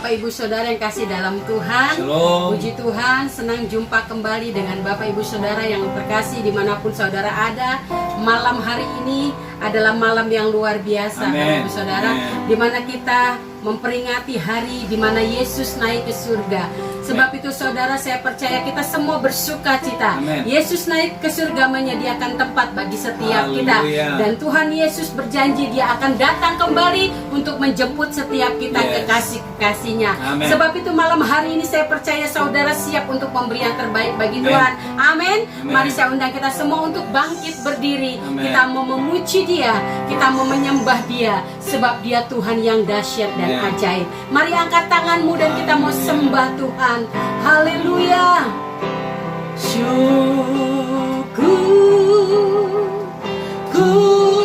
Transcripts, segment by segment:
Bapak Ibu Saudara yang kasih dalam Tuhan. Shalom. Puji Tuhan, senang jumpa kembali dengan Bapak Ibu Saudara yang terkasih dimanapun saudara ada. Malam hari ini adalah malam yang luar biasa, Bapak Ibu Saudara, di mana kita memperingati hari di mana Yesus naik ke surga. Sebab itu saudara, saya percaya kita semua bersuka cita. Yesus naik ke surga menyediakan tempat bagi setiap kita. Dan Tuhan Yesus berjanji Dia akan datang kembali untuk menjemput setiap kita kekasih-kekasihnya. Sebab itu malam hari ini saya percaya saudara siap untuk memberi yang terbaik bagi Tuhan. Amin. Mari saya undang kita semua untuk bangkit berdiri. Kita mau memuji Dia, kita mau menyembah Dia, sebab Dia Tuhan yang dahsyat dan ajaib. Mari angkat tanganmu dan kita mau sembah Tuhan. Haleluya. Syukur ku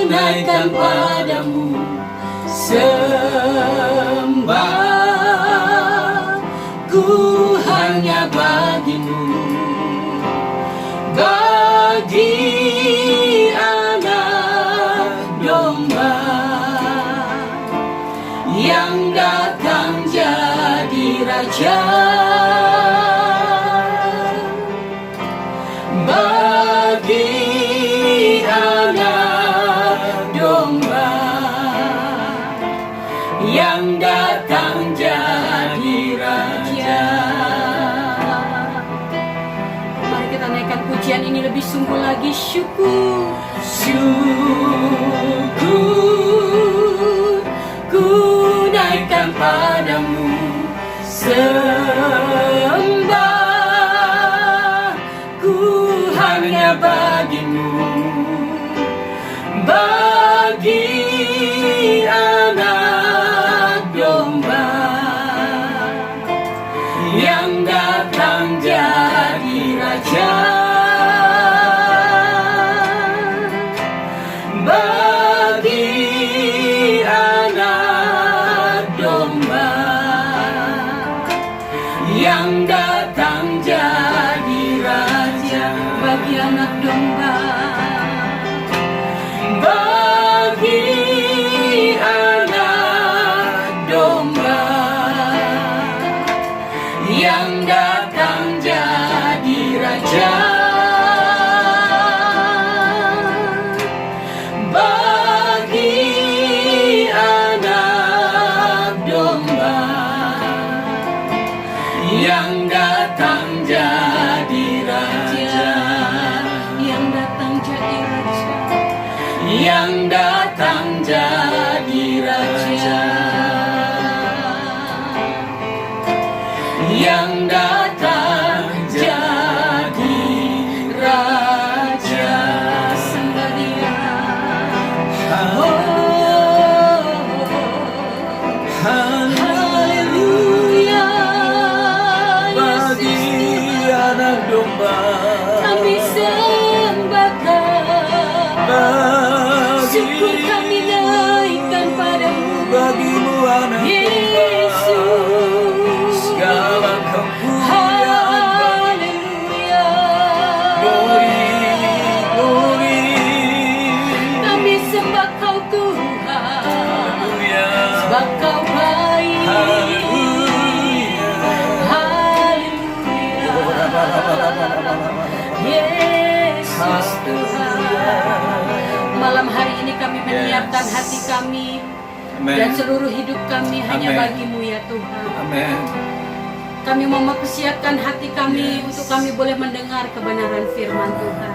naikkan padamu, sembah ku hanya bagimu, bagi anak domba yang datang jadi raja, bagi anak domba yang datang jadi raja. Mari kita naikkan pujian ini lebih sungguh lagi. Syukur, syukur ku naikkan padamu, sembah ku hanya bagimu, bagi anak domba yang datang jadi raja, bagi anak domba yang datang jadi raja, bagi anak domba, bagi anak domba yang datang jadi raja, bagi anak domba yang datang jadi raja, yang datang jadi raja, yang datang jadi raja, yang datang jadi raja. Sembah Dia. Haleluya. Bagi anak domba Kami sembah Kau, syukur kami naikkan padamu, bagimu anak Yesus. segala kemuliaan, Haleluya. glory, glory, Kami sembah Kau Tuhan, haleluya, sebab Kau baik. haleluya. Yesus Tuhan. Malam hari ini kami menyiapkan hati kami dan seluruh hidup kami hanya bagimu ya Tuhan. Amin. Kami mau mempersiapkan hati kami untuk kami boleh mendengar kebenaran firman Tuhan.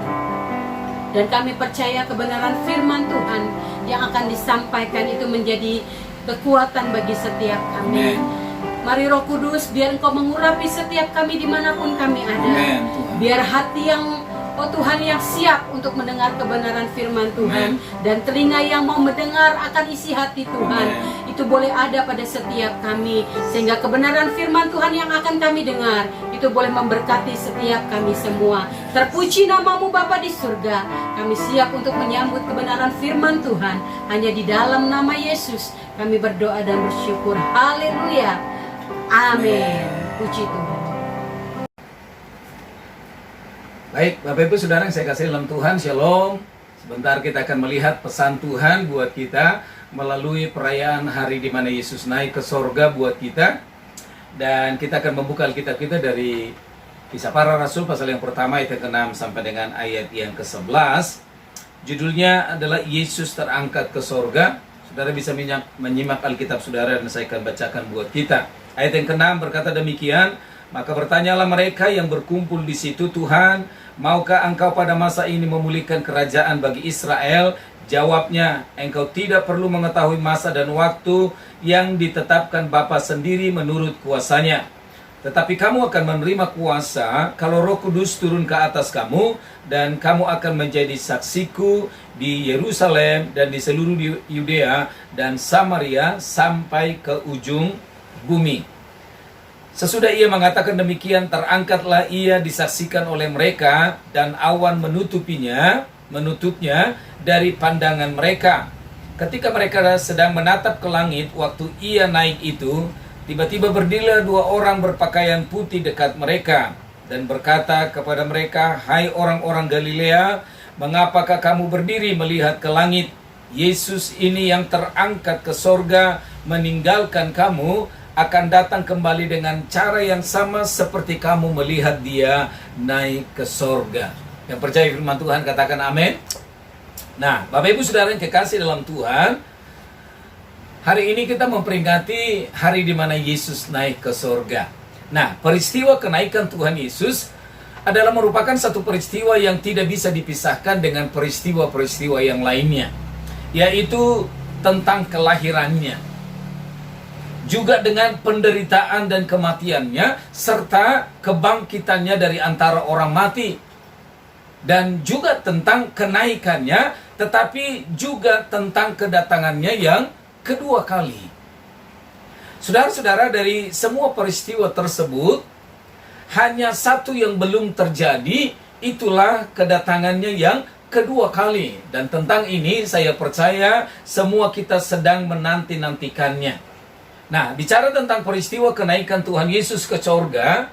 Dan kami percaya kebenaran firman Tuhan yang akan disampaikan itu menjadi kekuatan bagi setiap kami. Mari Roh Kudus, biar Engkau mengurapi setiap kami dimanapun kami ada. Biar hati yang Tuhan yang siap untuk mendengar kebenaran firman Tuhan, dan telinga yang mau mendengar akan isi hati Tuhan, itu boleh ada pada setiap kami, sehingga kebenaran firman Tuhan yang akan kami dengar itu boleh memberkati setiap kami semua. Terpuji namamu Bapa di surga. Kami siap untuk menyambut kebenaran firman Tuhan. Hanya di dalam nama Yesus kami berdoa dan bersyukur. Haleluya. Amin. Puji Tuhan. Baik, Bapak Ibu Saudara yang saya kasih dalam Tuhan, Shalom. Sebentar kita akan melihat pesan Tuhan buat kita melalui perayaan hari di mana Yesus naik ke sorga buat kita. Dan kita akan membuka Alkitab kita dari Kisah Para Rasul pasal yang pertama ayat yang ke-6 sampai dengan ayat yang ke-11. Judulnya adalah Yesus terangkat ke sorga. Saudara bisa menyimak Alkitab saudara dan saya akan bacakan buat kita. Ayat yang ke-6 berkata demikian, maka bertanyalah mereka yang berkumpul di situ, Tuhan, maukah engkau pada masa ini memulihkan kerajaan bagi Israel? Jawabnya, engkau tidak perlu mengetahui masa dan waktu yang ditetapkan Bapa sendiri menurut kuasanya. Tetapi kamu akan menerima kuasa kalau Roh Kudus turun ke atas kamu, dan kamu akan menjadi saksiku di Yerusalem dan di seluruh Yudea dan Samaria sampai ke ujung bumi. Sesudah ia mengatakan demikian, terangkatlah ia disaksikan oleh mereka, dan awan menutupnya dari pandangan mereka. Ketika mereka sedang menatap ke langit waktu ia naik itu, tiba-tiba berdirilah dua orang berpakaian putih dekat mereka dan berkata kepada mereka, hai orang-orang Galilea, mengapakah kamu berdiri melihat ke langit? Yesus ini yang terangkat ke sorga meninggalkan kamu akan datang kembali dengan cara yang sama seperti kamu melihat dia naik ke sorga. Yang percaya firman Tuhan katakan amin. Nah, Bapak Ibu Saudara yang kekasih dalam Tuhan, hari ini kita memperingati hari di mana Yesus naik ke sorga. Nah, peristiwa kenaikan Tuhan Yesus adalah merupakan satu peristiwa yang tidak bisa dipisahkan dengan peristiwa-peristiwa yang lainnya, yaitu tentang kelahirannya, juga dengan penderitaan dan kematiannya, serta kebangkitannya dari antara orang mati. Dan juga tentang kenaikannya, tetapi juga tentang kedatangannya yang kedua kali. Saudara-saudara, dari semua peristiwa tersebut, hanya satu yang belum terjadi, itulah kedatangannya yang kedua kali. Dan tentang ini saya percaya semua kita sedang menanti-nantikannya. Nah, bicara tentang peristiwa kenaikan Tuhan Yesus ke sorga,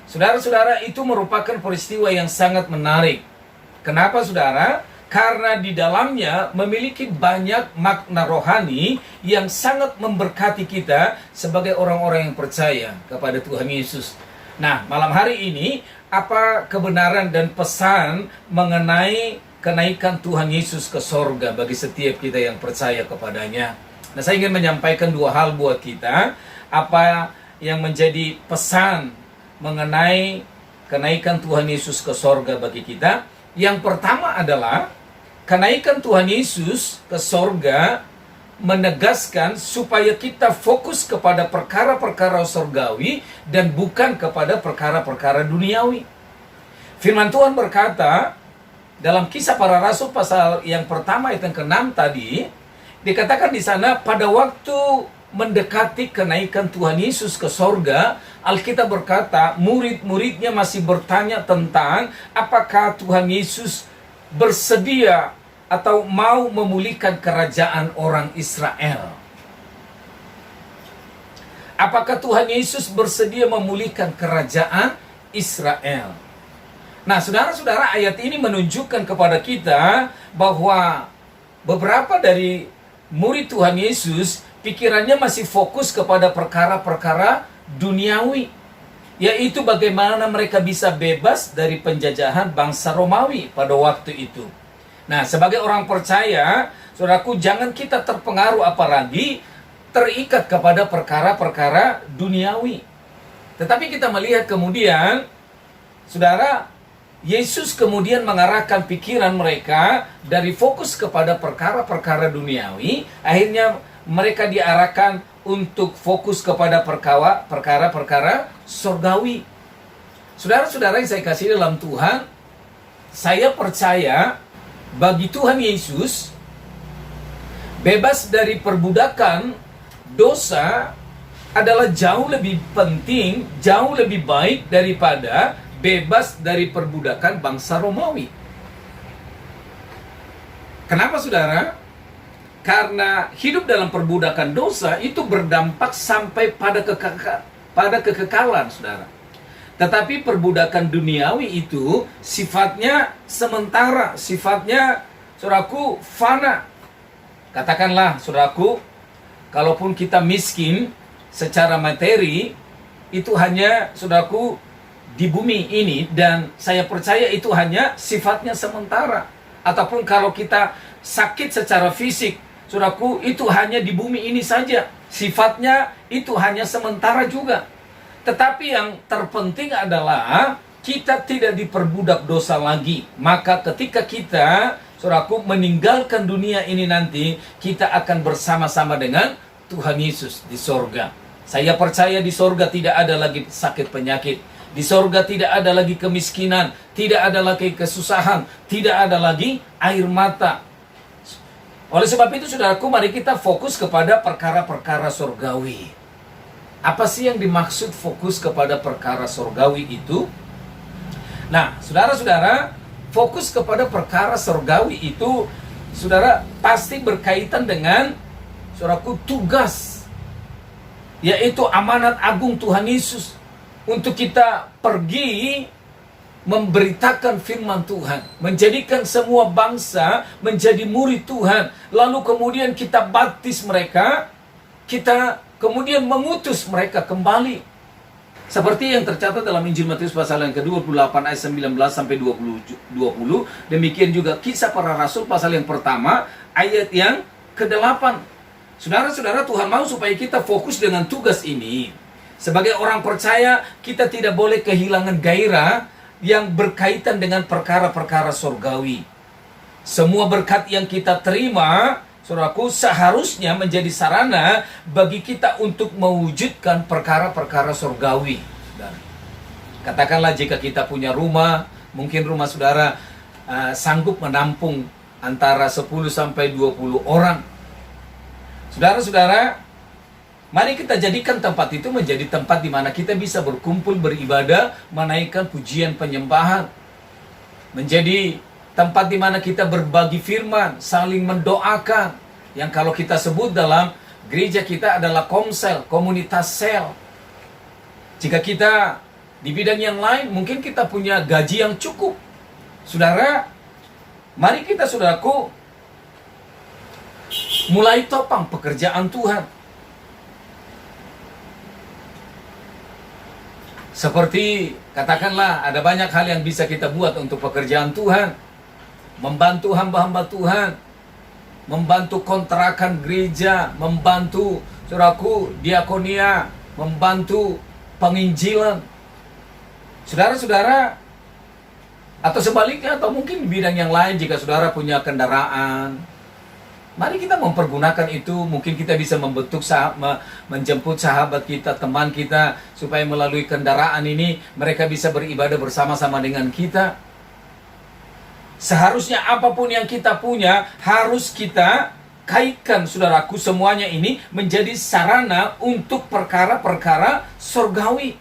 saudara-saudara, itu merupakan peristiwa yang sangat menarik. Kenapa, saudara? Karena di dalamnya memiliki banyak makna rohani yang sangat memberkati kita sebagai orang-orang yang percaya kepada Tuhan Yesus. Nah, malam hari ini, apa kebenaran dan pesan mengenai kenaikan Tuhan Yesus ke sorga bagi setiap kita yang percaya kepadanya? Nah, saya ingin menyampaikan dua hal buat kita. Apa yang menjadi pesan mengenai kenaikan Tuhan Yesus ke sorga bagi kita? Yang pertama adalah kenaikan Tuhan Yesus ke sorga menegaskan supaya kita fokus kepada perkara-perkara sorgawi dan bukan kepada perkara-perkara duniawi. Firman Tuhan berkata dalam Kisah Para Rasul pasal yang pertama ayat yang ke-6 tadi, dikatakan di sana pada waktu mendekati kenaikan Tuhan Yesus ke sorga, Alkitab berkata murid-muridnya masih bertanya tentang apakah Tuhan Yesus bersedia atau mau memulihkan kerajaan orang Israel. Apakah Tuhan Yesus bersedia memulihkan kerajaan Israel? Nah, saudara-saudara, ayat ini menunjukkan kepada kita bahwa beberapa dari murid Tuhan Yesus pikirannya masih fokus kepada perkara-perkara duniawi, yaitu bagaimana mereka bisa bebas dari penjajahan bangsa Romawi pada waktu itu. Nah, sebagai orang percaya, saudaraku, jangan kita terpengaruh apalagi terikat kepada perkara-perkara duniawi. Tetapi kita melihat kemudian, saudara, Yesus kemudian mengarahkan pikiran mereka dari fokus kepada perkara-perkara duniawi, akhirnya mereka diarahkan untuk fokus kepada perkara-perkara surgawi. Saudara-saudara yang saya kasih dalam Tuhan, saya percaya bagi Tuhan Yesus, bebas dari perbudakan dosa adalah jauh lebih penting, jauh lebih baik daripada bebas dari perbudakan bangsa Romawi. Kenapa, saudara? Karena hidup dalam perbudakan dosa itu berdampak sampai pada kekekalan, saudara. Tetapi perbudakan duniawi itu sifatnya sementara, sifatnya, saudaraku, fana. Katakanlah, saudaraku, kalaupun kita miskin secara materi, itu hanya, saudaraku, di bumi ini, dan saya percaya itu hanya sifatnya sementara. Ataupun kalau kita sakit secara fisik, saudaraku, itu hanya di bumi ini saja. Sifatnya itu hanya sementara juga. Tetapi yang terpenting adalah kita tidak diperbudak dosa lagi. Maka ketika kita, saudaraku, meninggalkan dunia ini nanti, kita akan bersama-sama dengan Tuhan Yesus di sorga. Saya percaya di sorga tidak ada lagi sakit penyakit. Di sorga tidak ada lagi kemiskinan, tidak ada lagi kesusahan, tidak ada lagi air mata. Oleh sebab itu, saudaraku, mari kita fokus kepada perkara-perkara sorgawi. Apa sih yang dimaksud fokus kepada perkara sorgawi itu? Nah, saudara-saudara, fokus kepada perkara sorgawi itu, saudara, pasti berkaitan dengan, saudaraku, tugas, yaitu amanat agung Tuhan Yesus untuk kita pergi memberitakan firman Tuhan, menjadikan semua bangsa menjadi murid Tuhan, lalu kemudian kita baptis mereka, kita kemudian mengutus mereka kembali. Seperti yang tercatat dalam Injil Matius pasal yang ke-28 ayat 19 sampai 20. Demikian juga Kisah Para Rasul pasal yang pertama ayat yang ke-8. Saudara-saudara, Tuhan mau supaya kita fokus dengan tugas ini. Sebagai orang percaya, kita tidak boleh kehilangan gairah yang berkaitan dengan perkara-perkara surgawi. Semua berkat yang kita terima, saudaraku, seharusnya menjadi sarana bagi kita untuk mewujudkan perkara-perkara surgawi. Dan katakanlah jika kita punya rumah, mungkin rumah saudara sanggup menampung antara 10 sampai 20 orang. Saudara-saudara, mari kita jadikan tempat itu menjadi tempat di mana kita bisa berkumpul, beribadah, menaikkan pujian penyembahan. Menjadi tempat di mana kita berbagi firman, saling mendoakan. Yang kalau kita sebut dalam gereja kita adalah komsel, komunitas sel. Jika kita di bidang yang lain, mungkin kita punya gaji yang cukup. Saudara, mari kita, saudaraku, mulai topang pekerjaan Tuhan. Seperti, katakanlah, ada banyak hal yang bisa kita buat untuk pekerjaan Tuhan. Membantu hamba-hamba Tuhan, membantu kontrakan gereja, membantu, saudaraku, diakonia, membantu penginjilan. Saudara-saudara, atau sebaliknya, atau mungkin di bidang yang lain, jika saudara punya kendaraan, mari kita mempergunakan itu. Mungkin kita bisa menjemput sahabat kita, teman kita, supaya melalui kendaraan ini mereka bisa beribadah bersama-sama dengan kita. Seharusnya apapun yang kita punya harus kita kaitkan, saudaraku, semuanya ini menjadi sarana untuk perkara-perkara surgawi.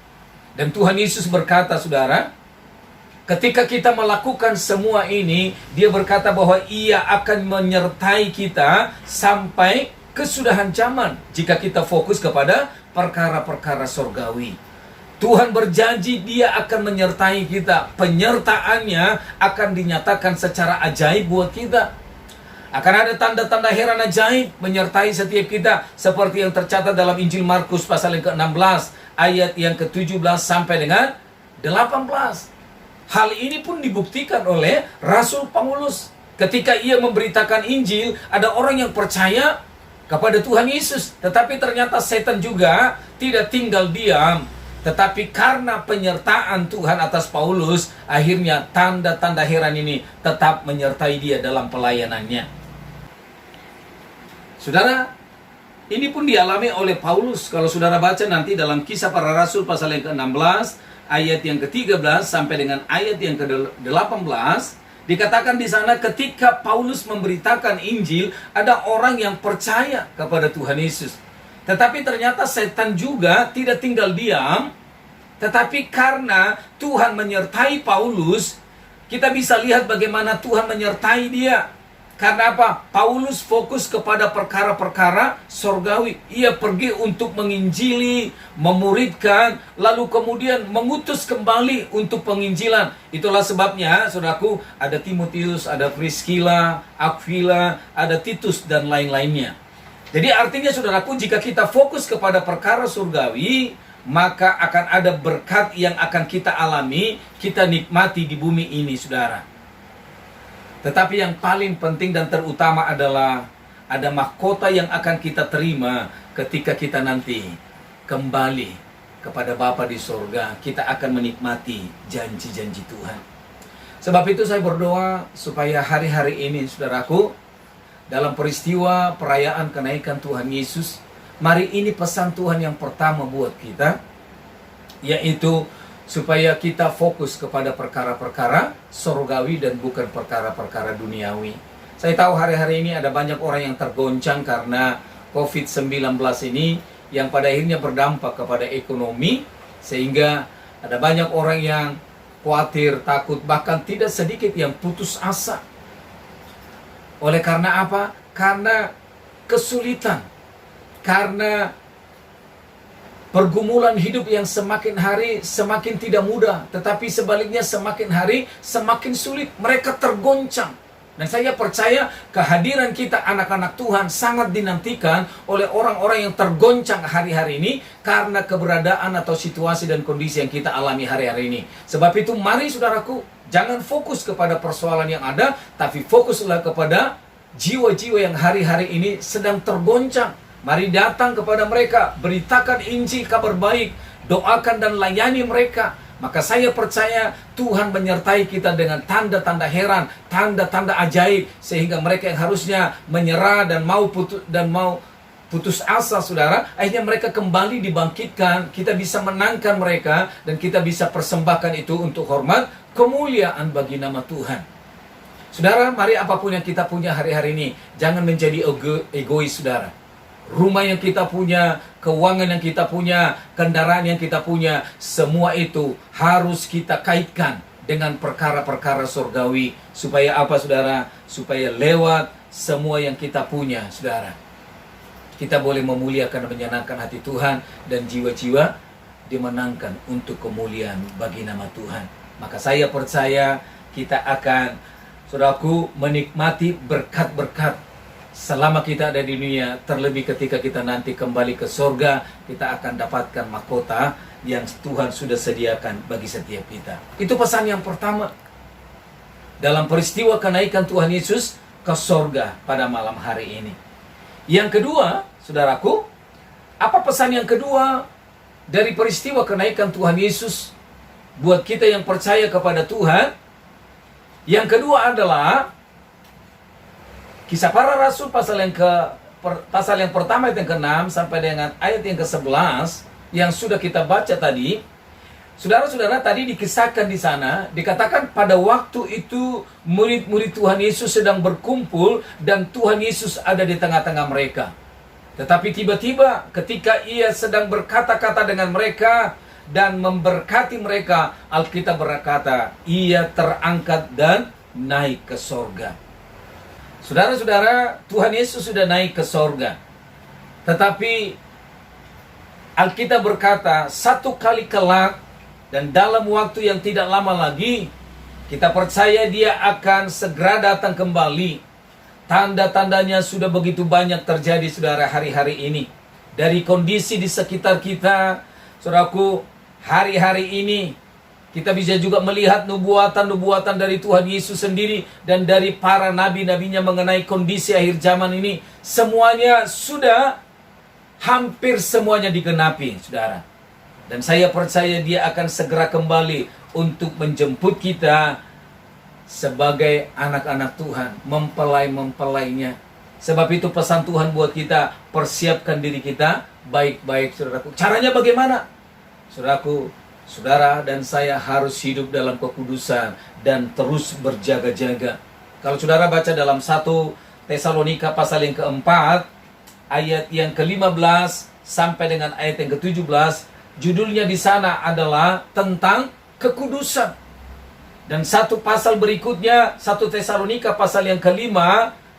Dan Tuhan Yesus berkata, saudara, ketika kita melakukan semua ini, dia berkata bahwa ia akan menyertai kita sampai kesudahan zaman jika kita fokus kepada perkara-perkara surgawi. Tuhan berjanji dia akan menyertai kita. Penyertaannya akan dinyatakan secara ajaib buat kita. Akan ada tanda-tanda heran ajaib menyertai setiap kita, seperti yang tercatat dalam Injil Markus pasal yang ke-16 ayat yang ke-17 sampai dengan 18. Hal ini pun dibuktikan oleh Rasul Paulus. Ketika ia memberitakan Injil, ada orang yang percaya kepada Tuhan Yesus. Tetapi ternyata setan juga tidak tinggal diam. Tetapi karena penyertaan Tuhan atas Paulus, akhirnya tanda-tanda heran ini tetap menyertai dia dalam pelayanannya. Saudara, ini pun dialami oleh Paulus. Kalau saudara baca nanti dalam Kisah Para Rasul pasal yang ke-16, ayat yang ke-13 sampai dengan ayat yang ke-18, dikatakan di sana ketika Paulus memberitakan Injil, ada orang yang percaya kepada Tuhan Yesus. Tetapi ternyata setan juga tidak tinggal diam. Tetapi karena Tuhan menyertai Paulus, kita bisa lihat bagaimana Tuhan menyertai dia. Karena apa? Paulus fokus kepada perkara-perkara surgawi. Ia pergi untuk menginjili, memuridkan, lalu kemudian mengutus kembali untuk penginjilan. Itulah sebabnya, saudaraku, ada Timotius, ada Priscilla, Aquila, ada Titus, dan lain-lainnya. Jadi artinya, saudaraku, jika kita fokus kepada perkara surgawi, maka akan ada berkat yang akan kita alami, kita nikmati di bumi ini, saudara. Tetapi yang paling penting dan terutama adalah ada mahkota yang akan kita terima ketika kita nanti kembali kepada Bapa di sorga. Kita akan menikmati janji-janji Tuhan. Sebab itu saya berdoa supaya hari-hari ini, saudaraku, dalam peristiwa perayaan kenaikan Tuhan Yesus, mari ini pesan Tuhan yang pertama buat kita, yaitu supaya kita fokus kepada perkara-perkara surgawi dan bukan perkara-perkara duniawi. Saya tahu hari-hari ini ada banyak orang yang tergoncang karena COVID-19 ini, yang pada akhirnya berdampak kepada ekonomi, sehingga ada banyak orang yang khawatir, takut, bahkan tidak sedikit yang putus asa. Oleh karena apa? Karena kesulitan, karena pergumulan hidup yang semakin hari semakin tidak mudah, tetapi sebaliknya semakin hari semakin sulit. Mereka tergoncang. Dan saya percaya kehadiran kita anak-anak Tuhan sangat dinantikan oleh orang-orang yang tergoncang hari-hari ini karena keberadaan atau situasi dan kondisi yang kita alami hari-hari ini. Sebab itu mari saudaraku, jangan fokus kepada persoalan yang ada, tapi fokuslah kepada jiwa-jiwa yang hari-hari ini sedang tergoncang. Mari datang kepada mereka, beritakan Injil, kabar baik, doakan dan layani mereka. Maka saya percaya Tuhan menyertai kita dengan tanda-tanda heran, tanda-tanda ajaib, sehingga mereka yang harusnya menyerah dan mau putus asa, saudara, akhirnya mereka kembali dibangkitkan. Kita bisa menangkan mereka dan kita bisa persembahkan itu untuk hormat kemuliaan bagi nama Tuhan. Saudara, mari apapun yang kita punya hari-hari ini, jangan menjadi egois, saudara. Rumah yang kita punya, keuangan yang kita punya, kendaraan yang kita punya, semua itu harus kita kaitkan dengan perkara-perkara surgawi. Supaya apa, saudara? Supaya lewat semua yang kita punya, saudara, kita boleh memuliakan dan menyenangkan hati Tuhan, dan jiwa-jiwa dimenangkan untuk kemuliaan bagi nama Tuhan. Maka saya percaya kita akan, saudaraku, menikmati berkat-berkat selama kita ada di dunia, terlebih ketika kita nanti kembali ke surga, kita akan dapatkan mahkota yang Tuhan sudah sediakan bagi setiap kita. Itu pesan yang pertama dalam peristiwa kenaikan Tuhan Yesus ke surga pada malam hari ini. Yang kedua, saudaraku, apa pesan yang kedua dari peristiwa kenaikan Tuhan Yesus buat kita yang percaya kepada Tuhan? Yang kedua adalah Kisah Para Rasul pasal yang pertama ayat yang ke-6 sampai dengan ayat yang ke-11 yang sudah kita baca tadi. Saudara-saudara, tadi dikisahkan di sana, dikatakan pada waktu itu murid-murid Tuhan Yesus sedang berkumpul dan Tuhan Yesus ada di tengah-tengah mereka. Tetapi tiba-tiba ketika ia sedang berkata-kata dengan mereka dan memberkati mereka, Alkitab berkata, ia terangkat dan naik ke sorga. Saudara-saudara, Tuhan Yesus sudah naik ke sorga. Tetapi Alkitab berkata, satu kali kelak dan dalam waktu yang tidak lama lagi, kita percaya dia akan segera datang kembali. Tanda-tandanya sudah begitu banyak terjadi, saudara, hari-hari ini. Dari kondisi di sekitar kita, saudaraku, hari-hari ini kita bisa juga melihat nubuatan-nubuatan dari Tuhan Yesus sendiri dan dari para nabi-nabinya mengenai kondisi akhir zaman ini. Semuanya sudah, hampir semuanya digenapi, saudara. Dan saya percaya dia akan segera kembali untuk menjemput kita sebagai anak-anak Tuhan, mempelai-mempelainya. Sebab itu pesan Tuhan buat kita, persiapkan diri kita baik-baik, saudaraku. Caranya bagaimana? Saudaraku, saudara dan saya harus hidup dalam kekudusan dan terus berjaga-jaga. Kalau saudara baca dalam 1 Tesalonika pasal yang keempat, ayat yang ke-15 sampai dengan ayat yang ke-17, judulnya di sana adalah tentang kekudusan. Dan satu pasal berikutnya, 1 Tesalonika pasal yang ke-5,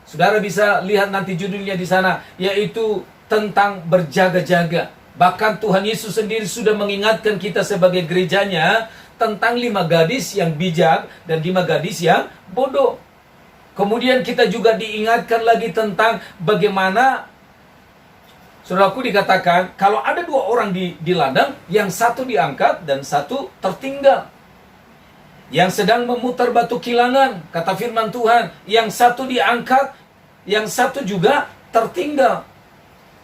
saudara bisa lihat nanti judulnya di sana, yaitu tentang berjaga-jaga. Bahkan Tuhan Yesus sendiri sudah mengingatkan kita sebagai gerejanya tentang 5 gadis yang bijak dan 5 gadis yang bodoh. Kemudian kita juga diingatkan lagi tentang bagaimana Saudaraku, dikatakan kalau ada dua orang di ladang, yang satu diangkat dan satu tertinggal. Yang sedang memutar batu kilangan, kata firman Tuhan, yang satu diangkat, yang satu juga tertinggal.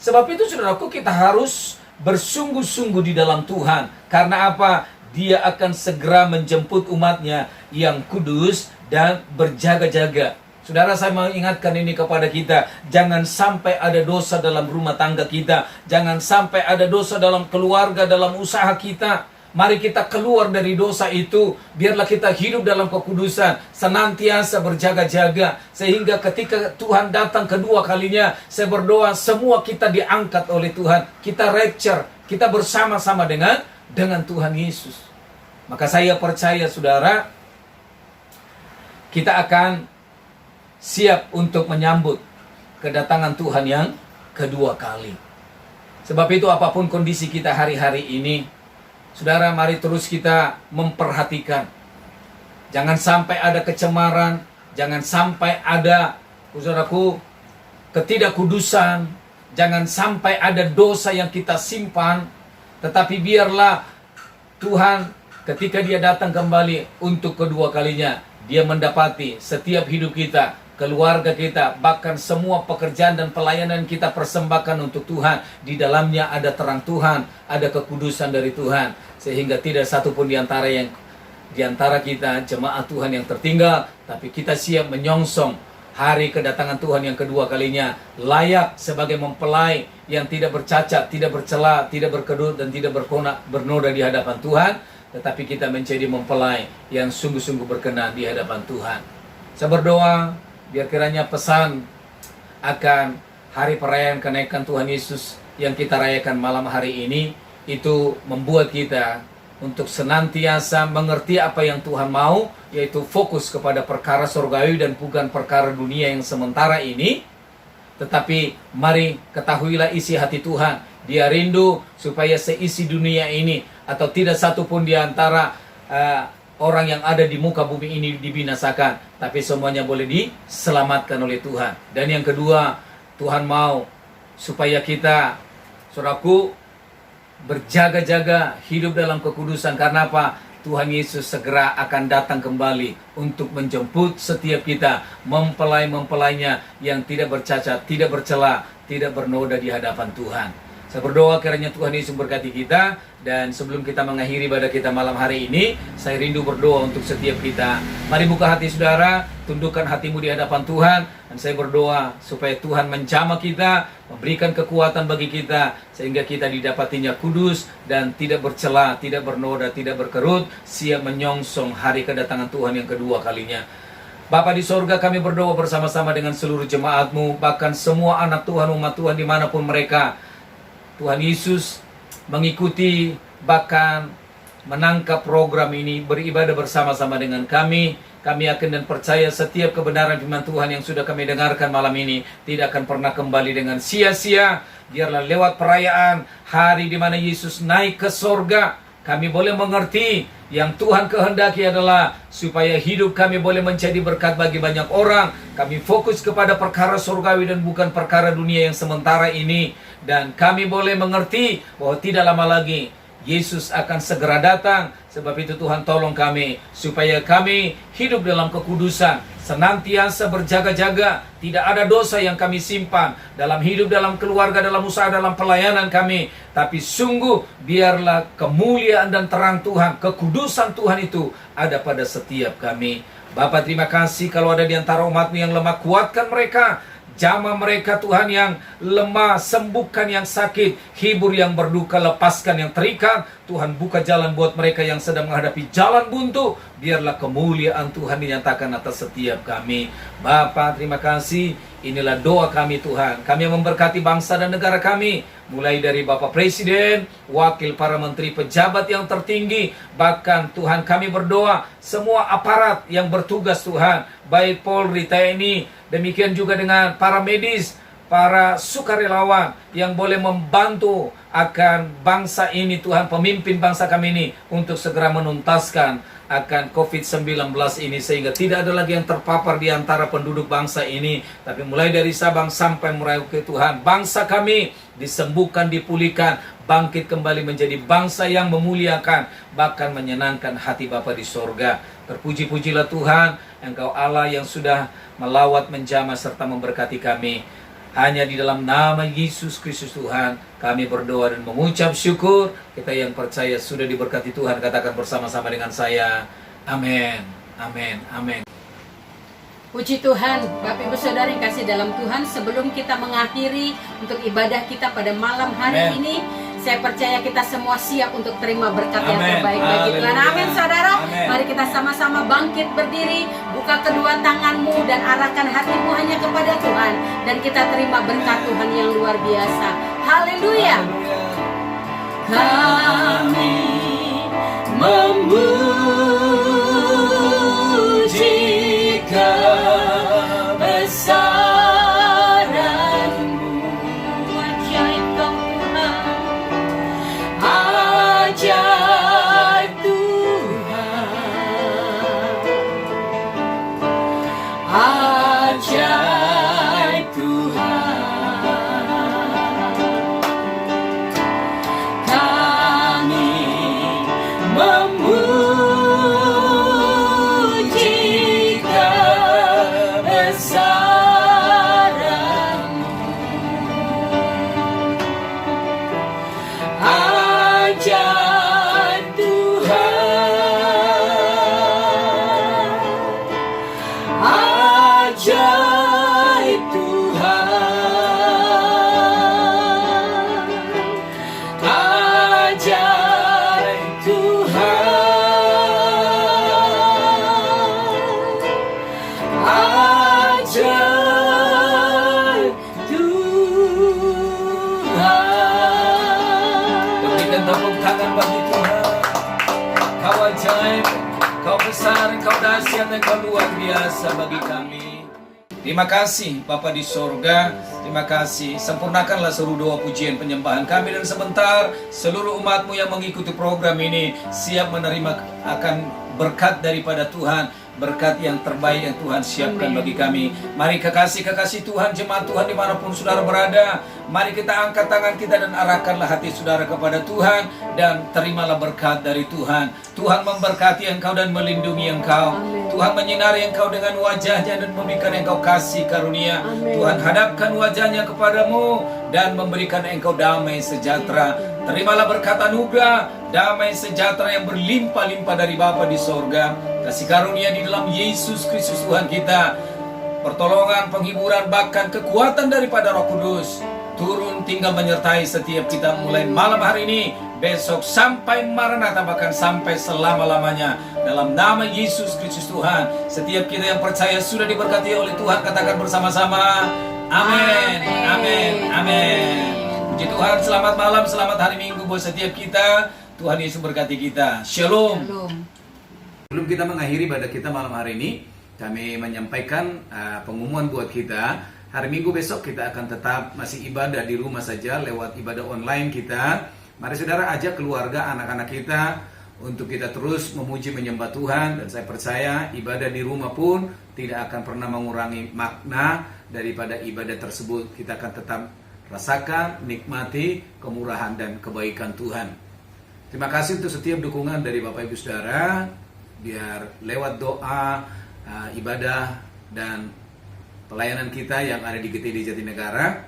Sebab itu saudaraku, kita harus bersungguh-sungguh di dalam Tuhan. Karena apa? Dia akan segera menjemput umatnya yang kudus dan berjaga-jaga. Saudara, saya mau ingatkan ini kepada kita. Jangan sampai ada dosa dalam rumah tangga kita. Jangan sampai ada dosa dalam keluarga, dalam usaha kita. Mari kita keluar dari dosa itu. Biarlah kita hidup dalam kekudusan. Senantiasa berjaga-jaga. Sehingga ketika Tuhan datang kedua kalinya, saya berdoa semua kita diangkat oleh Tuhan. Kita rapture. Kita bersama-sama dengan Tuhan Yesus. Maka saya percaya saudara, kita akan siap untuk menyambut kedatangan Tuhan yang kedua kali. Sebab itu apapun kondisi kita hari-hari ini, saudara, mari terus kita memperhatikan. Jangan sampai ada kecemaran, jangan sampai ada, saudaraku, ketidakkudusan, jangan sampai ada dosa yang kita simpan. Tetapi biarlah Tuhan ketika dia datang kembali untuk kedua kalinya, dia mendapati setiap hidup kita, keluarga kita, bahkan semua pekerjaan dan pelayanan kita persembahkan untuk Tuhan. Di dalamnya ada terang Tuhan, ada kekudusan dari Tuhan, sehingga tidak satupun di antara kita jemaat Tuhan yang tertinggal. Tapi kita siap menyongsong hari kedatangan Tuhan yang kedua kalinya, layak sebagai mempelai yang tidak bercacat, tidak bercela, tidak berkedut, dan tidak bernoda di hadapan Tuhan. Tetapi kita menjadi mempelai yang sungguh-sungguh berkenan di hadapan Tuhan. Saya berdoa, biar kiranya pesan akan hari perayaan kenaikan Tuhan Yesus yang kita rayakan malam hari ini, itu membuat kita untuk senantiasa mengerti apa yang Tuhan mau, yaitu fokus kepada perkara surgawi dan bukan perkara dunia yang sementara ini. Tetapi mari ketahuilah isi hati Tuhan. Dia rindu supaya seisi dunia ini, atau tidak satupun di antara orang yang ada di muka bumi ini dibinasakan, tapi semuanya boleh diselamatkan oleh Tuhan. Dan yang kedua, Tuhan mau supaya kita, saudaraku, berjaga-jaga hidup dalam kekudusan. Karena apa? Tuhan Yesus segera akan datang kembali untuk menjemput setiap kita, mempelai-mempelainya yang tidak bercacat, tidak bercela, tidak bernoda di hadapan Tuhan. Saya berdoa kiranya Tuhan Yesus berkati kita. Dan sebelum kita mengakhiri ibadah kita malam hari ini, saya rindu berdoa untuk setiap kita. Mari buka hati saudara, tundukkan hatimu di hadapan Tuhan. Dan saya berdoa supaya Tuhan menjamah kita, memberikan kekuatan bagi kita, sehingga kita didapatinya kudus dan tidak bercela, tidak bernoda, tidak berkerut, siap menyongsong hari kedatangan Tuhan yang kedua kalinya. Bapa di sorga, kami berdoa bersama-sama dengan seluruh jemaat-Mu, bahkan semua anak Tuhan, umat Tuhan dimanapun mereka. Tuhan Yesus mengikuti, bahkan menangkap program ini, beribadah bersama-sama dengan kami. Kami yakin dan percaya setiap kebenaran firman Tuhan yang sudah kami dengarkan malam ini tidak akan pernah kembali dengan sia-sia. Biarlah lewat perayaan hari di mana Yesus naik ke sorga, kami boleh mengerti yang Tuhan kehendaki adalah supaya hidup kami boleh menjadi berkat bagi banyak orang. Kami fokus kepada perkara surgawi dan bukan perkara dunia yang sementara ini. Dan kami boleh mengerti bahwa tidak lama lagi Yesus akan segera datang. Sebab itu Tuhan tolong kami supaya kami hidup dalam kekudusan, senantiasa berjaga-jaga. Tidak ada dosa yang kami simpan dalam hidup, dalam keluarga, dalam usaha, dalam pelayanan kami. Tapi sungguh biarlah kemuliaan dan terang Tuhan, kekudusan Tuhan itu ada pada setiap kami. Bapa, terima kasih kalau ada di antara umat-Mu yang lemah, kuatkan mereka. Jamah mereka Tuhan yang lemah, sembuhkan yang sakit, hibur yang berduka, lepaskan yang terikat. Tuhan buka jalan buat mereka yang sedang menghadapi jalan buntu. Biarlah kemuliaan Tuhan dinyatakan atas setiap kami. Bapa, terima kasih. Inilah doa kami Tuhan. Kami memberkati bangsa dan negara kami, mulai dari Bapak Presiden, wakil para menteri, pejabat yang tertinggi. Bahkan Tuhan kami berdoa semua aparat yang bertugas Tuhan, baik Polri, TNI, demikian juga dengan para medis, para sukarelawan yang boleh membantu akan bangsa ini Tuhan, pemimpin bangsa kami ini, untuk segera menuntaskan akan COVID-19 ini, sehingga tidak ada lagi yang terpapar di antara penduduk bangsa ini. Tapi mulai dari Sabang sampai Merauke Tuhan, bangsa kami disembuhkan, dipulihkan, bangkit kembali menjadi bangsa yang memuliakan, bahkan menyenangkan hati Bapa di sorga. Terpuji-pujilah Tuhan, Engkau Allah yang sudah melawat, menjamah, serta memberkati kami. Hanya di dalam nama Yesus Kristus Tuhan kami berdoa dan mengucap syukur. Kita yang percaya sudah diberkati Tuhan, katakan bersama-sama dengan saya, amin, amin, amin. Puji Tuhan, Bapak Ibu Saudara yang kasih dalam Tuhan, sebelum kita mengakhiri untuk ibadah kita pada malam hari ini, saya percaya kita semua siap untuk terima berkat yang terbaik bagi Tuhan. Amin, saudara. Mari kita sama-sama bangkit berdiri, buka kedua tanganmu dan arahkan hatimu hanya kepada Tuhan, dan kita terima berkat Tuhan yang luar biasa. Haleluya. Kami memuji kebesaran-Mu, ajaib Kau Tuhan, ajaib Tuhan, ajaib Tuhan. Kami memuji kebesaran-Mu, ajaib Tuhan, ajaib Tuhan, ajaib Tuhan, ajaib Tuhan. Berikan tepuk tangan bagi Tuhan. Kau ajaib, Kau besar, Kau dahsyat, dan Kau luar biasa bagi kami. Terima kasih Bapa di sorga, terima kasih. Sempurnakanlah seluruh doa, pujian, penyembahan kami, dan sebentar seluruh umat-Mu yang mengikuti program ini siap menerima akan berkat daripada Tuhan, berkat yang terbaik yang Tuhan siapkan bagi kami. Mari kekasih-kekasih Tuhan, jemaat Tuhan dimanapun saudara berada, mari kita angkat tangan kita dan arahkanlah hati saudara kepada Tuhan, dan terimalah berkat dari Tuhan. Tuhan memberkati engkau dan melindungi engkau. Tuhan menyinari engkau dengan wajahnya dan memberikan engkau kasih karunia. Tuhan hadapkan wajahnya kepadamu dan memberikan engkau damai sejahtera. Terimalah berkat anugerah, damai sejahtera yang berlimpah-limpah dari Bapa di sorga. Kasih karunia di dalam Yesus Kristus Tuhan kita, pertolongan, penghiburan, bahkan kekuatan daripada Roh Kudus turun tinggal menyertai setiap kita mulai malam hari ini, besok sampai Maranatha, bahkan sampai selama-lamanya. Dalam nama Yesus Kristus Tuhan, setiap kita yang percaya sudah diberkati oleh Tuhan, katakan bersama-sama, amin, amin, amin. Puji Tuhan, selamat malam, selamat hari Minggu buat setiap kita. Tuhan Yesus berkati kita. Shalom. Sebelum kita mengakhiri ibadah kita malam hari ini, kami menyampaikan pengumuman buat kita. Hari Minggu besok kita akan tetap masih ibadah di rumah saja lewat ibadah online kita. Mari saudara ajak keluarga, anak-anak kita untuk kita terus memuji menyembah Tuhan. Dan saya percaya ibadah di rumah pun tidak akan pernah mengurangi makna daripada ibadah tersebut. Kita akan tetap rasakan, nikmati kemurahan dan kebaikan Tuhan. Terima kasih untuk setiap dukungan dari Bapak Ibu Saudara. Biar lewat doa, ibadah, dan pelayanan kita yang ada di GTD Jatinegara,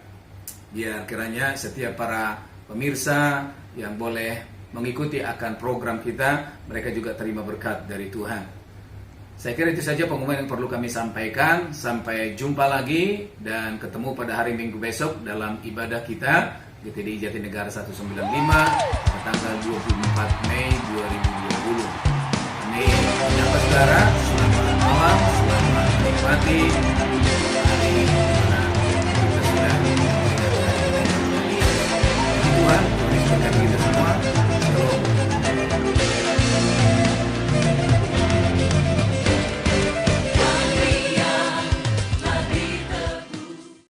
biar kiranya setiap para pemirsa yang boleh mengikuti akan program kita, mereka juga terima berkat dari Tuhan. Saya kira itu saja pengumuman yang perlu kami sampaikan. Sampai jumpa lagi dan ketemu pada hari Minggu besok dalam ibadah kita GTD Jatinegara 195 pada tanggal 24 Mei 2020. Ini menyapa saudara, selamat malam, selamat menikmati